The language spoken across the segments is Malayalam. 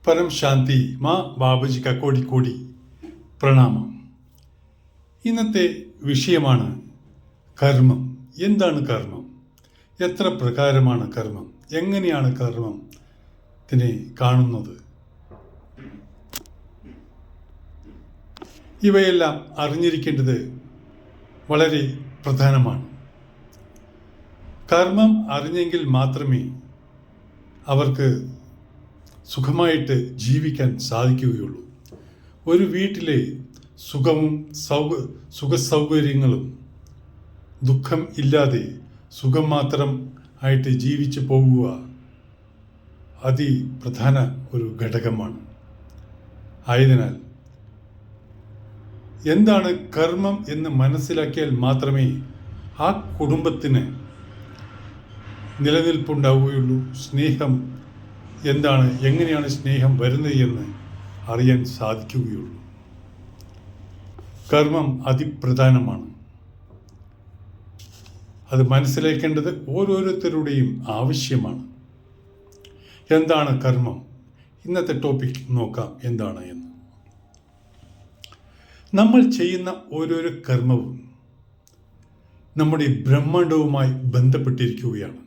പരം ശാന്തി മാ ബാബുജിക്ക് കോടി കോടി പ്രണാമം. ഇന്നത്തെ വിഷയമാണ് കർമ്മം. എന്താണ് കർമ്മം? എത്ര പ്രകാരമാണ് കർമ്മം? എങ്ങനെയാണ് കർമ്മത്തിനെ കാണുന്നത്? ഇവയെല്ലാം അറിഞ്ഞിരിക്കേണ്ടത് വളരെ പ്രധാനമാണ്. കർമ്മം അറിഞ്ഞെങ്കിൽ മാത്രമേ അവർക്ക് സുഖമായിട്ട് ജീവിക്കാൻ സാധിക്കുകയുള്ളൂ. ഒരു വീട്ടിലെ സുഖവും സുഖസൗകര്യങ്ങളും ദുഃഖം ഇല്ലാതെ സുഖം മാത്രം ആയിട്ട് ജീവിച്ചു പോകുക അതിപ്രധാന ഒരു ഘടകമാണ്. ആയതിനാൽ എന്താണ് കർമ്മം എന്ന് മനസ്സിലാക്കിയാൽ മാത്രമേ ആ കുടുംബത്തിന് നിലനിൽപ്പുണ്ടാവുകയുള്ളൂ. സ്നേഹം എന്താണ്, എങ്ങനെയാണ് സ്നേഹം വരുന്നത് എന്ന് അറിയാൻ സാധിക്കുകയുള്ളൂ. കർമ്മം അതിപ്രധാനമാണ്. അത് മനസ്സിലാക്കേണ്ടത് ഓരോരുത്തരുടെയും ആവശ്യമാണ്. എന്താണ് കർമ്മം? ഇന്നത്തെ ടോപ്പിക് നോക്കാം എന്താണ് എന്ന്. നമ്മൾ ചെയ്യുന്ന ഓരോരോ കർമ്മവും നമ്മുടെ ബ്രഹ്മാണ്ഡവുമായി ബന്ധപ്പെട്ടിരിക്കുകയാണ്.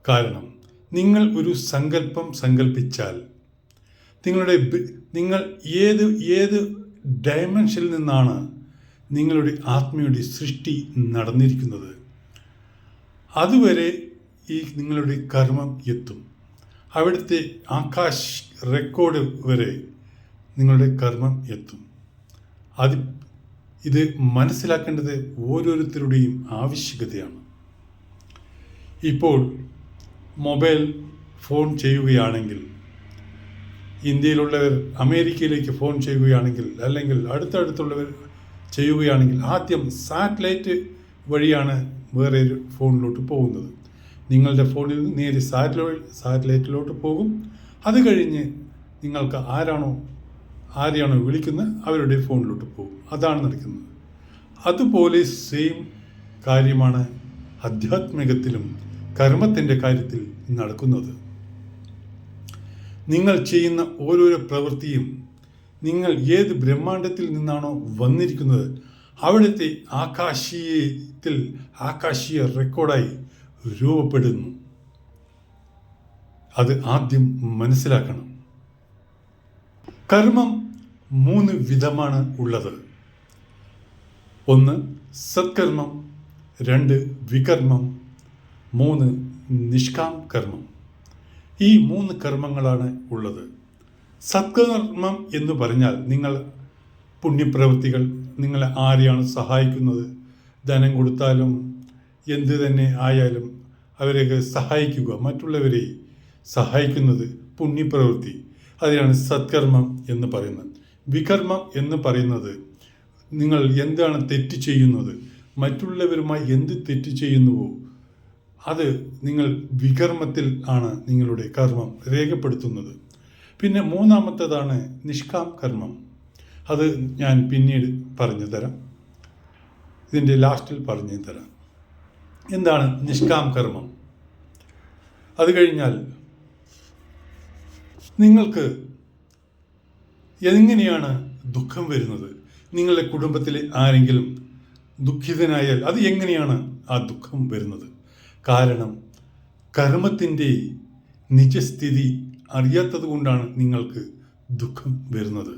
കാരണം നിങ്ങൾ ഒരു സങ്കല്പം സങ്കല്പിച്ചാൽ നിങ്ങൾ ഏത് ഡയമെൻഷനിൽ നിന്നാണ് നിങ്ങളുടെ ആത്മയുടെ സൃഷ്ടി നടന്നിരിക്കുന്നത്, അതുവരെ ഈ നിങ്ങളുടെ കർമ്മം എത്തും. അവിടുത്തെ ആകാശ് റെക്കോർഡ് വരെ നിങ്ങളുടെ കർമ്മം എത്തും. ഇത് മനസ്സിലാക്കേണ്ടത് ഓരോരുത്തരുടെയും ആവശ്യകതയാണ്. ഇപ്പോൾ മൊബൈൽ ഫോൺ ചെയ്യുകയാണെങ്കിൽ, ഇന്ത്യയിലുള്ളവർ അമേരിക്കയിലേക്ക് ഫോൺ ചെയ്യുകയാണെങ്കിൽ, അല്ലെങ്കിൽ അടുത്തടുത്തുള്ളവർ ചെയ്യുകയാണെങ്കിൽ ആദ്യം സാറ്റലൈറ്റ് വഴിയാണ് വേറെ ഒരു ഫോണിലോട്ട് പോകുന്നത്. നിങ്ങളുടെ ഫോണിൽ നിന്ന് നേരെ സാറ്റലൈറ്റിലോട്ട് പോകും. അത് കഴിഞ്ഞ് നിങ്ങൾക്ക് ആരെയാണോ വിളിക്കുന്നത് അവരുടെ ഫോണിലോട്ട് പോകും. അതാണ് നടക്കുന്നത്. അതുപോലെ സെയിം കാര്യമാണ് ആധ്യാത്മികത്തിലും കർമ്മത്തിൻ്റെ കാര്യത്തിൽ നടക്കുന്നത്. നിങ്ങൾ ചെയ്യുന്ന ഓരോരോ പ്രവൃത്തിയും നിങ്ങൾ ഏത് ബ്രഹ്മാണ്ഡത്തിൽ നിന്നാണോ വന്നിരിക്കുന്നത് അവിടുത്തെ ആകാശീയ റെക്കോർഡായി രൂപപ്പെടുന്നു. അത് ആദ്യം മനസ്സിലാക്കണം. കർമ്മം 3 വിധമാണ് ഉള്ളത്. 1 സത്കർമ്മം, 2 വികർമ്മം, 3 നിഷ്കാം കർമ്മം. ഈ 3 കർമ്മങ്ങളാണ് ഉള്ളത്. സത്കർമ്മം എന്ന് പറഞ്ഞാൽ നിങ്ങൾ പുണ്യപ്രവൃത്തികൾ, നിങ്ങളെ ആരെയാണ് സഹായിക്കുന്നത്, ധനം കൊടുത്താലും എന്ത് തന്നെ ആയാലും അവരെയൊക്കെ സഹായിക്കുക, മറ്റുള്ളവരെ സഹായിക്കുന്നത് പുണ്യപ്രവൃത്തി. അതിനാണ് സത്കർമ്മം എന്ന് പറയുന്നത്. വികർമ്മം എന്ന് പറയുന്നത് നിങ്ങൾ എന്താണ് തെറ്റ് ചെയ്യുന്നത്, മറ്റുള്ളവരുമായി എന്ത് തെറ്റ് ചെയ്യുന്നുവോ അത് നിങ്ങൾ വികർമ്മത്തിൽ ആണ് നിങ്ങളുടെ കർമ്മം രേഖപ്പെടുത്തുന്നത്. പിന്നെ 3ാമത്തേതാണ് നിഷ്കാം കർമ്മം. അത് ഞാൻ പിന്നീട് പറഞ്ഞു തരാം, ഇതിൻ്റെ ലാസ്റ്റിൽ പറഞ്ഞു തരാം. എന്താണ് നിഷ്കാം കർമ്മം? അത് കഴിഞ്ഞാൽ നിങ്ങൾക്ക് എങ്ങനെയാണ് ദുഃഖം വരുന്നത്? നിങ്ങളുടെ കുടുംബത്തിലെ ആരെങ്കിലും ദുഃഖിതനായാൽ അത് എങ്ങനെയാണ് ആ ദുഃഖം വരുന്നത്? കാരണം കർമ്മത്തിൻ്റെ നിജസ്ഥിതി അറിയാത്തത് കൊണ്ടാണ് നിങ്ങൾക്ക് ദുഃഖം വരുന്നത്.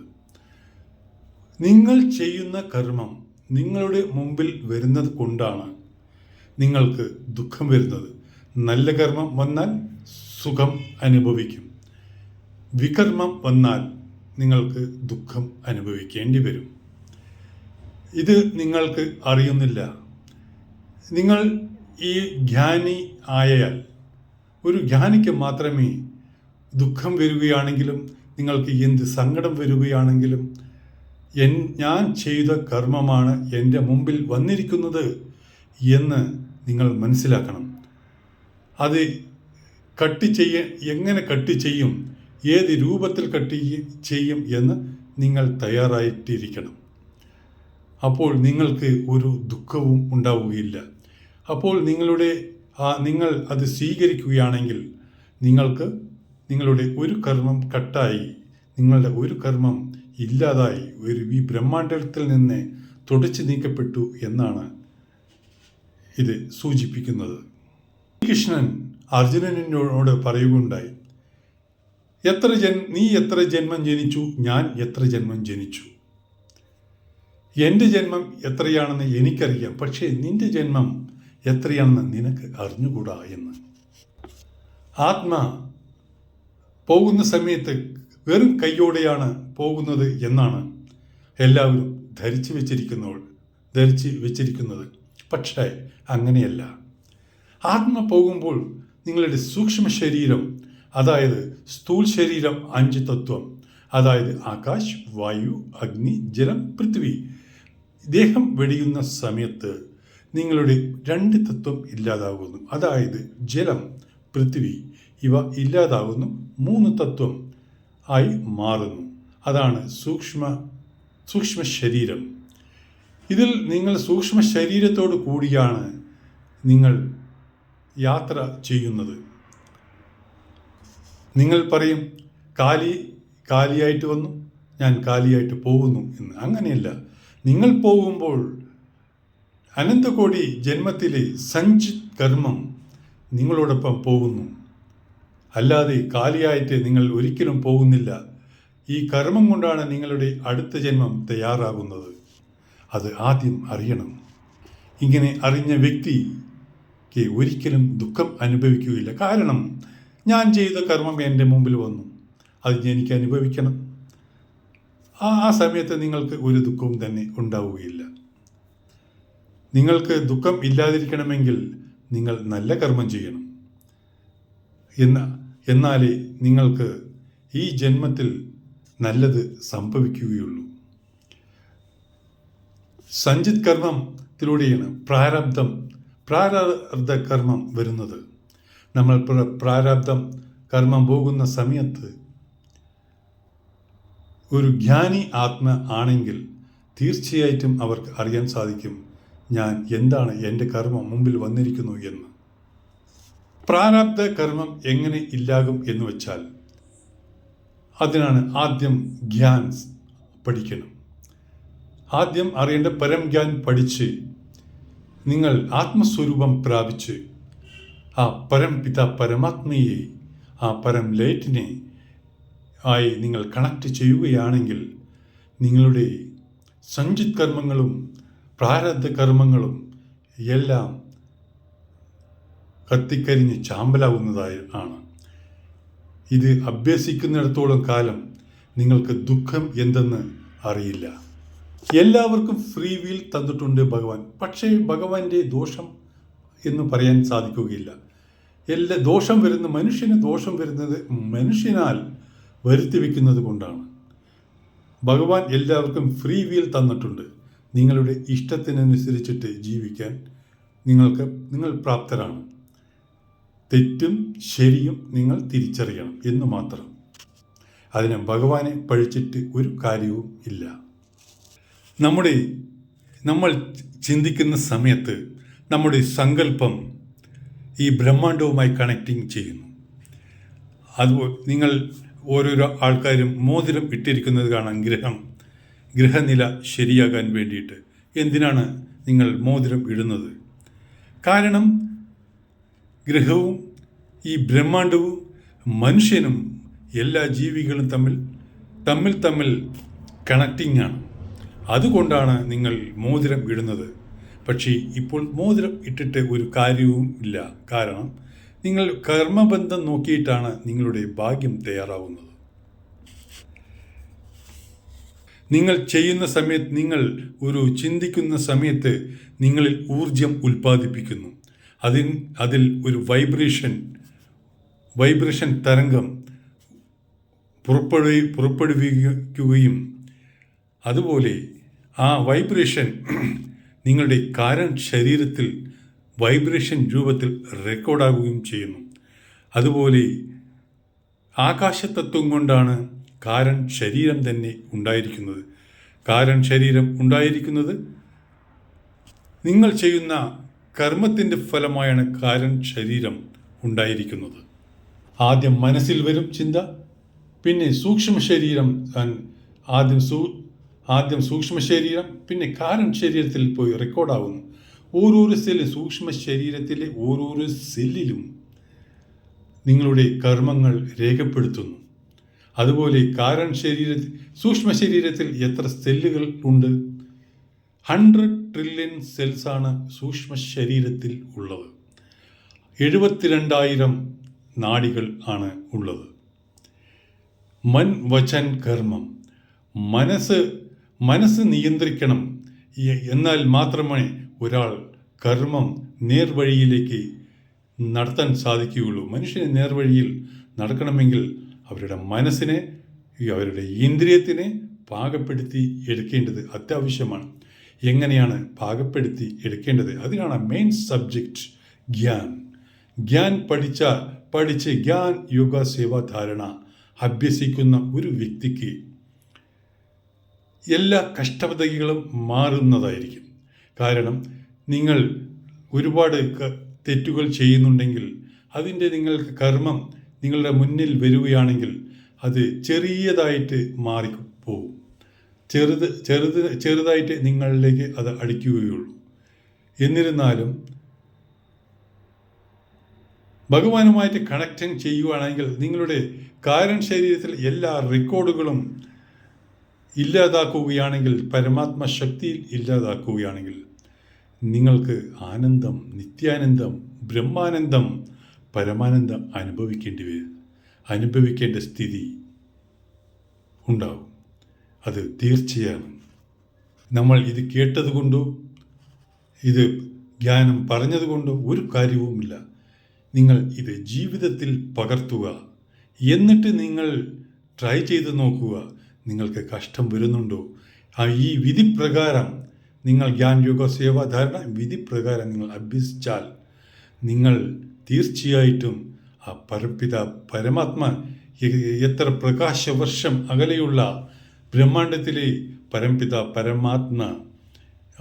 നിങ്ങൾ ചെയ്യുന്ന കർമ്മം നിങ്ങളുടെ മുമ്പിൽ വരുന്നത് കൊണ്ടാണ് നിങ്ങൾക്ക് ദുഃഖം വരുന്നത്. നല്ല കർമ്മം വന്നാൽ സുഖം അനുഭവിക്കും, വികർമ്മം വന്നാൽ നിങ്ങൾക്ക് ദുഃഖം അനുഭവിക്കേണ്ടി വരും. ഇത് നിങ്ങൾക്ക് അറിയുന്നില്ല. നിങ്ങൾ ഈ ജ്ഞാനി ആയാൽ, ഒരു ജ്ഞാനിക്ക് മാത്രമേ ദുഃഖം വരികയാണെങ്കിലും നിങ്ങൾക്ക് എന്ത് സങ്കടം വരികയാണെങ്കിലും ഞാൻ ചെയ്ത കർമ്മമാണ് എൻ്റെ മുമ്പിൽ വന്നിരിക്കുന്നത് എന്ന് നിങ്ങൾ മനസ്സിലാക്കണം. അത് എങ്ങനെ കട്ട് ചെയ്യും, ഏത് രൂപത്തിൽ കട്ട് ചെയ്യും എന്ന് നിങ്ങൾ തയ്യാറായിട്ടിരിക്കണം. അപ്പോൾ നിങ്ങൾക്ക് ഒരു ദുഃഖവും ഉണ്ടാവുകയില്ല. അപ്പോൾ നിങ്ങൾ അത് സ്വീകരിക്കുകയാണെങ്കിൽ നിങ്ങൾക്ക് നിങ്ങളുടെ ഒരു കർമ്മം കട്ടായി, നിങ്ങളുടെ ഒരു കർമ്മം ഇല്ലാതായി, ഈ ബ്രഹ്മാണ്ടത്തിൽ നിന്ന് തുടച്ചു നീക്കപ്പെട്ടു എന്നാണ് ഇത് സൂചിപ്പിക്കുന്നത്. കൃഷ്ണൻ അർജുനനോട് പറയുകയുണ്ടായി, നീ എത്ര ജന്മം ജനിച്ചു, ഞാൻ എത്ര ജന്മം ജനിച്ചു. എൻ്റെ ജന്മം എത്രയാണെന്ന് എനിക്കറിയാം, പക്ഷേ നിന്റെ ജന്മം എത്രയാണെന്ന് നിനക്ക് അറിഞ്ഞുകൂടാ എന്ന്. ആത്മ പോകുന്ന സമയത്ത് വെറും കൈയോടെയാണ് പോകുന്നത് എന്നാണ് എല്ലാവരും ധരിച്ചു വെച്ചിരിക്കുന്നത്. പക്ഷേ അങ്ങനെയല്ല. ആത്മ പോകുമ്പോൾ നിങ്ങളുടെ സൂക്ഷ്മ ശരീരം, അതായത് സ്ഥൂൽ ശരീരം 5 തത്വം, അതായത് ആകാശ്, വായു, അഗ്നി, ജലം, പൃഥ്വി, ദേഹം വെടിയുന്ന സമയത്ത് നിങ്ങളുടെ 2 തത്വം ഇല്ലാതാകുന്നു. അതായത് ജലം, പൃഥ്വി ഇവ ഇല്ലാതാകുന്നു. 3 തത്വം ആയി മാറുന്നു. അതാണ് സൂക്ഷ്മ ശരീരം. ഇതിൽ നിങ്ങൾ സൂക്ഷ്മ ശരീരത്തോടു കൂടിയാണ് നിങ്ങൾ യാത്ര ചെയ്യുന്നത്. നിങ്ങൾ പറയും, കാലിയായിട്ട് വന്നു, ഞാൻ കാലിയായിട്ട് പോകുന്നു എന്ന്. അങ്ങനെയല്ല. നിങ്ങൾ പോകുമ്പോൾ അനന്തകോടി ജന്മത്തിലെ സഞ്ചിത് കർമ്മം നിങ്ങളോടൊപ്പം പോകുന്നു. അല്ലാതെ കാലിയായിട്ട് നിങ്ങൾ ഒരിക്കലും പോകുന്നില്ല. ഈ കർമ്മം കൊണ്ടാണ് നിങ്ങളുടെ അടുത്ത ജന്മം തയ്യാറാകുന്നത്. അത് ആദ്യം അറിയണം. ഇങ്ങനെ അറിഞ്ഞ വ്യക്തിക്ക് ഒരിക്കലും ദുഃഖം അനുഭവിക്കുകയില്ല. കാരണം ഞാൻ ചെയ്ത കർമ്മം എൻ്റെ മുമ്പിൽ വന്നു, അത് എനിക്ക് അനുഭവിക്കണം. ആ സമയത്ത് നിങ്ങൾക്ക് ഒരു ദുഃഖവും തന്നെ ഉണ്ടാവുകയില്ല. നിങ്ങൾക്ക് ദുഃഖം ഇല്ലാതിരിക്കണമെങ്കിൽ നിങ്ങൾ നല്ല കർമ്മം ചെയ്യണം. എന്നാലേ നിങ്ങൾക്ക് ഈ ജന്മത്തിൽ നല്ലത് സംഭവിക്കുകയുള്ളൂ. സഞ്ചിത് കർമ്മത്തിലൂടെയാണ് പ്രാരബ്ധ കർമ്മം വരുന്നത്. നമ്മൾ പ്രാരബ്ധം കർമ്മം പോകുന്ന സമയത്ത് ഒരു ജ്ഞാനി ആത്മ ആണെങ്കിൽ തീർച്ചയായിട്ടും അവർക്ക് അറിയാൻ സാധിക്കും, ഞാൻ എന്താണ് എൻ്റെ കർമ്മം മുമ്പിൽ വന്നിരിക്കുന്നു എന്ന്. പ്രാരബ്ധ കർമ്മം എങ്ങനെ ഇല്ലാകും എന്ന് വെച്ചാൽ അതിനാണ് ആദ്യം ജ്ഞാൻ പഠിക്കണം. ആദ്യം അറിയേണ്ട പരം ജ്ഞാൻ പഠിച്ച് നിങ്ങൾ ആത്മസ്വരൂപം പ്രാപിച്ച് ആ പരംപിത പരമാത്മയെ, ആ പരം ലൈറ്റിനെ ആയി നിങ്ങൾ കണക്ട് ചെയ്യുകയാണെങ്കിൽ നിങ്ങളുടെ സഞ്ചിത് കർമ്മങ്ങളും പ്രാരബ്ധ കർമ്മങ്ങളും എല്ലാം കത്തിക്കരിഞ്ഞ് ചാമ്പലാവുന്നതായി ആണ്. ഇത് അഭ്യസിക്കുന്നിടത്തോളം കാലം നിങ്ങൾക്ക് ദുഃഖം എന്തെന്ന് അറിയില്ല. എല്ലാവർക്കും ഫ്രീ വിൽ തന്നിട്ടുണ്ട് ഭഗവാൻ. പക്ഷേ ഭഗവാന്റെ ദോഷം എന്ന് പറയാൻ സാധിക്കുകയില്ല. മനുഷ്യന് ദോഷം വരുന്നത് മനുഷ്യനാൽ വരുത്തി വയ്ക്കുന്നത് കൊണ്ടാണ്. ഭഗവാൻ എല്ലാവർക്കും ഫ്രീ വിൽ തന്നിട്ടുണ്ട്. നിങ്ങളുടെ ഇഷ്ടത്തിനനുസരിച്ചിട്ട് ജീവിക്കാൻ നിങ്ങൾ പ്രാപ്തരാണ്. തെറ്റും ശരിയും നിങ്ങൾ തിരിച്ചറിയണം എന്ന് മാത്രം. അതിന് ഭഗവാനെ പഴിച്ചിട്ട് ഒരു കാര്യവും ഇല്ല. നമ്മൾ ചിന്തിക്കുന്ന സമയത്ത് നമ്മുടെ സങ്കല്പം ഈ ബ്രഹ്മാണ്ടവുമായി കണക്റ്റിംഗ് ചെയ്യുന്നു. അതുപോലെ നിങ്ങൾ ഓരോരോ ആൾക്കാരും മോതിരം ഇട്ടിരിക്കുന്നത് കാണാം. ഗ്രഹനില ശരിയാകാൻ വേണ്ടിയിട്ട്. എന്തിനാണ് നിങ്ങൾ മോതിരം ഇടുന്നത്? കാരണം ഗ്രഹവും ഈ ബ്രഹ്മാണ്ടവും മനുഷ്യനും എല്ലാ ജീവികളും തമ്മിൽ കണക്റ്റിംഗ് ആണ്. അതുകൊണ്ടാണ് നിങ്ങൾ മോതിരം ഇടുന്നത്. പക്ഷേ ഇപ്പോൾ മോതിരം ഇട്ടിട്ട് ഒരു കാര്യവും ഇല്ല. കാരണം നിങ്ങൾ കർമ്മബന്ധം നോക്കിയിട്ടാണ് നിങ്ങളുടെ ഭാഗ്യം തയ്യാറാവുന്നത്. നിങ്ങൾ ചെയ്യുന്ന സമയത്ത്, നിങ്ങൾ ഒരു ചിന്തിക്കുന്ന സമയത്ത് നിങ്ങളിൽ ഊർജം ഉൽപ്പാദിപ്പിക്കുന്നു. അതിൽ ഒരു വൈബ്രേഷൻ തരംഗം പുറപ്പെടുവിക്കുകയും അതുപോലെ ആ വൈബ്രേഷൻ നിങ്ങളുടെ കാരൺ ശരീരത്തിൽ വൈബ്രേഷൻ രൂപത്തിൽ റെക്കോർഡാകുകയും ചെയ്യുന്നു. അതുപോലെ ആകാശതത്വം കൊണ്ടാണ് കാരൺ ശരീരം തന്നെ ഉണ്ടായിരിക്കുന്നത്. കാരൺ ശരീരം ഉണ്ടായിരിക്കുന്നത് നിങ്ങൾ ചെയ്യുന്ന കർമ്മത്തിൻ്റെ ഫലമായാണ് കാരൺ ശരീരം ഉണ്ടായിരിക്കുന്നത്. ആദ്യം മനസ്സിൽ വരും ചിന്ത, പിന്നെ സൂക്ഷ്മ ശരീരം, ആദ്യം സൂക്ഷ്മ ശരീരം, പിന്നെ കാരൺ ശരീരത്തിൽ പോയി റെക്കോർഡാവുന്നു. ഓരോരോ സെല്ലും, സൂക്ഷ്മ ശരീരത്തിലെ ഓരോരോ സെല്ലിലും നിങ്ങളുടെ കർമ്മങ്ങൾ രേഖപ്പെടുത്തുന്നു. അതുപോലെ സൂക്ഷ്മ ശരീരത്തിൽ എത്ര സെല്ലുകൾ ഉണ്ട്? 100 ട്രില്യൺ സെൽസാണ് സൂക്ഷ്മ ശരീരത്തിൽ ഉള്ളത്. 72,000 നാഡികൾ ആണ് ഉള്ളത്. മൻ വചൻ കർമ്മം, മനസ്സ് നിയന്ത്രിക്കണം. എന്നാൽ മാത്രമേ ഒരാൾ കർമ്മം നേർവഴിയിലേക്ക് നടത്താൻ സാധിക്കുകയുള്ളൂ. മനുഷ്യന് നേർവഴിയിൽ നടക്കണമെങ്കിൽ അവരുടെ മനസ്സിനെ, അവരുടെ ഇന്ദ്രിയത്തിനെ പാകപ്പെടുത്തി എടുക്കേണ്ടത് അത്യാവശ്യമാണ്. എങ്ങനെയാണ് പാകപ്പെടുത്തി എടുക്കേണ്ടത്? അതിനാണ് മെയിൻ സബ്ജക്റ്റ് ഗ്യാൻ പഠിച്ച് ജ്ഞാൻ യോഗ സേവാധാരണ അഭ്യസിക്കുന്ന ഒരു വ്യക്തിക്ക് എല്ലാ കഷ്ടതകളും മാറുന്നതായിരിക്കും. കാരണം നിങ്ങൾ ഒരുപാട് തെറ്റുകൾ ചെയ്യുന്നുണ്ടെങ്കിൽ അതിൻ്റെ നിങ്ങൾക്ക് കർമ്മം നിങ്ങളുടെ മുന്നിൽ വരികയാണെങ്കിൽ അത് ചെറിയതായിട്ട് മാറിപ്പോവും. ചെറുതായിട്ട് നിങ്ങളിലേക്ക് അത് അടിക്കുകയുള്ളൂ. എന്നിരുന്നാലും ഭഗവാനുമായിട്ട് കണക്റ്റിങ് ചെയ്യുകയാണെങ്കിൽ നിങ്ങളുടെ കാരൺ ശരീരത്തിൽ എല്ലാ റെക്കോർഡുകളും ഇല്ലാതാക്കുകയാണെങ്കിൽ, പരമാത്മ ശക്തിയിൽ ഇല്ലാതാക്കുകയാണെങ്കിൽ നിങ്ങൾക്ക് ആനന്ദം, നിത്യാനന്ദം, ബ്രഹ്മാനന്ദം, പരമാനന്ദം അനുഭവിക്കേണ്ട സ്ഥിതി ഉണ്ടാവും. അത് തീർച്ചയാണ്. നമ്മൾ ഇത് കേട്ടതുകൊണ്ടോ ഇത് ജ്ഞാനം പറഞ്ഞതുകൊണ്ടോ ഒരു കാര്യവുമില്ല. നിങ്ങൾ ഇത് ജീവിതത്തിൽ പകർത്തുക. എന്നിട്ട് നിങ്ങൾ ട്രൈ ചെയ്ത് നോക്കുക. നിങ്ങൾക്ക് കഷ്ടം വരുന്നുണ്ടോ? ഈ വിധിപ്രകാരം നിങ്ങൾ ജ്ഞാൻ യോഗ സേവാധാരണ വിധിപ്രകാരം നിങ്ങൾ അഭ്യസിച്ചാൽ നിങ്ങൾ തീർച്ചയായിട്ടും ആ പരമാത്മ എത്ര പ്രകാശവർഷം അകലെയുള്ള ബ്രഹ്മാണ്ടത്തിലെ പരമാത്മ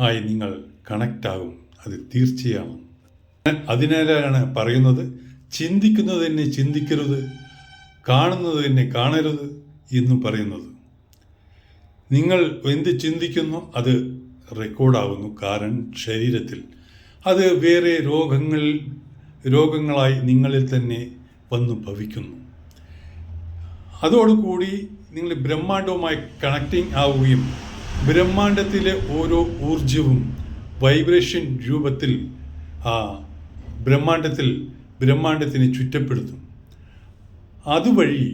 ആയി നിങ്ങൾ കണക്റ്റാകും. അത് തീർച്ചയാണ്. അതിനാലാണ് പറയുന്നത്, ചിന്തിക്കുന്നത് തന്നെ ചിന്തിക്കരുത്, കാണുന്നത് തന്നെ കാണരുത് എന്ന് പറയുന്നത്. നിങ്ങൾ എന്ത് ചിന്തിക്കുന്നു അത് റെക്കോർഡാകുന്നു കാരൺ ശരീരത്തിൽ. അത് വേറെ രോഗങ്ങളായി നിങ്ങളിൽ തന്നെ വന്നു ഭവിക്കുന്നു. അതോടുകൂടി നിങ്ങൾ ബ്രഹ്മാണ്ടവുമായി കണക്റ്റിംഗ് ആവുകയും ബ്രഹ്മാണ്ടത്തിലെ ഓരോ ഊർജവും വൈബ്രേഷൻ രൂപത്തിൽ ആ ബ്രഹ്മാണ്ടത്തിനെ ചുറ്റപ്പെടുത്തും. അതുവഴി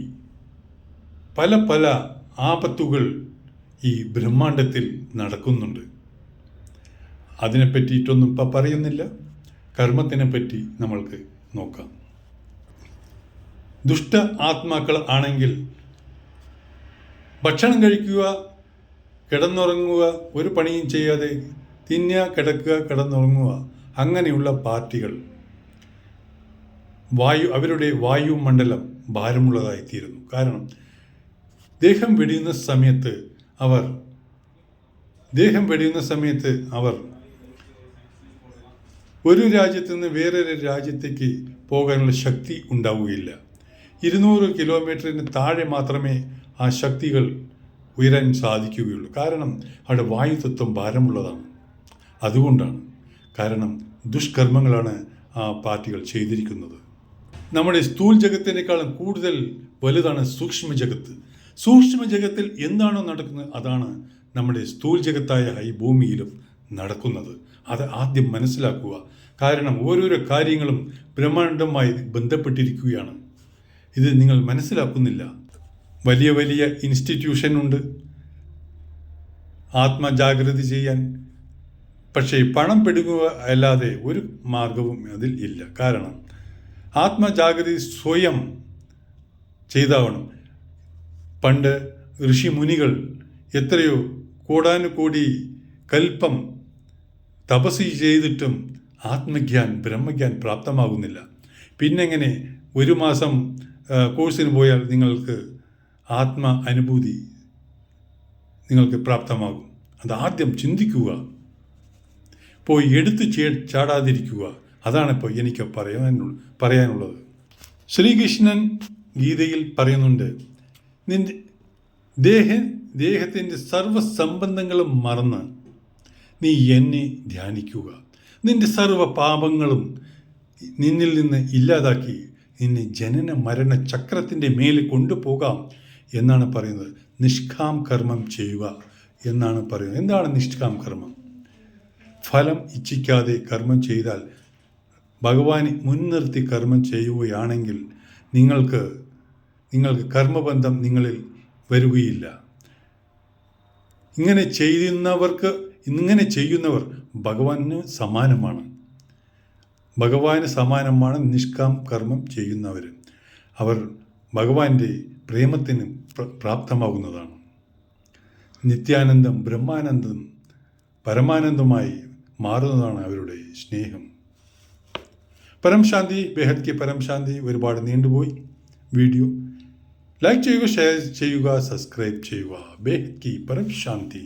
പല ആപത്തുകൾ ഈ ബ്രഹ്മാണ്ടത്തിൽ നടക്കുന്നുണ്ട്. അതിനെപ്പറ്റിയിട്ടൊന്നും ഇപ്പം പറയുന്നില്ല. കർമ്മത്തിനെ പറ്റി നമ്മൾക്ക് നോക്കാം. ദുഷ്ട ആത്മാക്കൾ ആണെങ്കിൽ ഭക്ഷണം കഴിക്കുക, കിടന്നുറങ്ങുക, ഒരു പണിയും ചെയ്യാതെ തിന്നുക, കിടക്കുക, കിടന്നുറങ്ങുക, അങ്ങനെയുള്ള പാർട്ടികൾ അവരുടെ വായുമണ്ഡലം ഭാരമുള്ളതായിത്തീരുന്നു. കാരണം ദേഹം വെടിയുന്ന സമയത്ത് അവർ ഒരു രാജ്യത്ത് നിന്ന് വേറൊരു രാജ്യത്തേക്ക് പോകാനുള്ള ശക്തി ഉണ്ടാവുകയില്ല. 200 കിലോമീറ്ററിന് താഴെ മാത്രമേ ആ ശക്തികൾ ഉയരാൻ സാധിക്കുകയുള്ളൂ. കാരണം അവിടെ വായുതത്വം ഭാരമുള്ളതാണ്. അതുകൊണ്ടാണ്. കാരണം ദുഷ്കർമ്മങ്ങളാണ് ആ പാർട്ടികൾ ചെയ്തിരിക്കുന്നത്. നമ്മുടെ സ്ഥൂൽ ജഗത്തിനേക്കാളും കൂടുതൽ വലുതാണ് സൂക്ഷ്മ ജഗത്ത്. സൂക്ഷ്മ ജഗത്തിൽ എന്താണോ നടക്കുന്നത് അതാണ് നമ്മുടെ സ്ഥൂൽ ജഗത്തായ ഈ ഭൂമിയിലും നടക്കുന്നത്. അത് ആദ്യം മനസ്സിലാക്കുക. കാരണം ഓരോരോ കാര്യങ്ങളും ബ്രഹ്മാണ്ഡവുമായി ബന്ധപ്പെട്ടിരിക്കുകയാണ്. ഇത് നിങ്ങൾ മനസ്സിലാക്കുന്നില്ല. വലിയ ഇൻസ്റ്റിറ്റ്യൂഷൻ ഉണ്ട് ആത്മജാഗ്രത ചെയ്യാൻ. പക്ഷേ പണം പെടുക അല്ലാതെ ഒരു മാർഗവും അതിൽ ഇല്ല. കാരണം ആത്മജാഗ്രത സ്വയം ചെയ്താവണം. പണ്ട് ഋഷിമുനികൾ എത്രയോ കോടാനുകോടി കൽപ്പം തപസ് ചെയ്തിട്ടും ബ്രഹ്മജ്ഞാൻ പ്രാപ്തമാകുന്നില്ല. പിന്നെങ്ങനെ 1 മാസം കോഴ്സിന് പോയാൽ നിങ്ങൾക്ക് അനുഭൂതി നിങ്ങൾക്ക് പ്രാപ്തമാകും? അത് ആദ്യം ചിന്തിക്കുക, പോയി എടുത്തു ചാടാതിരിക്കുക. അതാണിപ്പോൾ എനിക്ക് പറയാനുള്ളത്. ശ്രീകൃഷ്ണൻ ഗീതയിൽ പറയുന്നുണ്ട്, നിന്റെ ദേഹത്തിൻ്റെ സർവ്വസംബന്ധങ്ങളും മറന്ന് നീ എന്നെ ധ്യാനിക്കുക. നിന്റെ സർവ്വ പാപങ്ങളും നിന്നിൽ നിന്ന് ഇല്ലാതാക്കി നിന്നെ ജനന മരണ ചക്രത്തിൻ്റെ മേലെ കൊണ്ടുപോകാം എന്നാണ് പറയുന്നത്. നിഷ്കാം കർമ്മം ചെയ്യുക എന്നാണ് പറയുന്നത്. എന്താണ് നിഷ്കാം കർമ്മം? ഫലം ഇച്ഛിക്കാതെ കർമ്മം ചെയ്താൽ, ഭഗവാനെ മുൻനിർത്തി കർമ്മം ചെയ്യുകയാണെങ്കിൽ നിങ്ങൾക്ക് കർമ്മബന്ധം നിങ്ങളിൽ വരികയില്ല. ഇങ്ങനെ ചെയ്യുന്നവർ ഭഗവാന് സമാനമാണ് നിഷ്കാം കർമ്മം ചെയ്യുന്നവർ. അവർ ഭഗവാന്റെ പ്രേമത്തിന് പ്രാപ്തമാകുന്നതാണ്. നിത്യാനന്ദം, ബ്രഹ്മാനന്ദം, പരമാനന്ദമായി മാറുന്നതാണ് അവരുടെ സ്നേഹം. പരം ശാന്തി, ബേഹദ് കി പരം ശാന്തി. ഒരുപാട് നീണ്ടുപോയി വീഡിയോ. ലൈക്ക് ചെയ്യുക, ഷെയർ ചെയ്യുക, സബ്സ്ക്രൈബ് ചെയ്യുക. ബേഹദ് കി പരം ശാന്തി.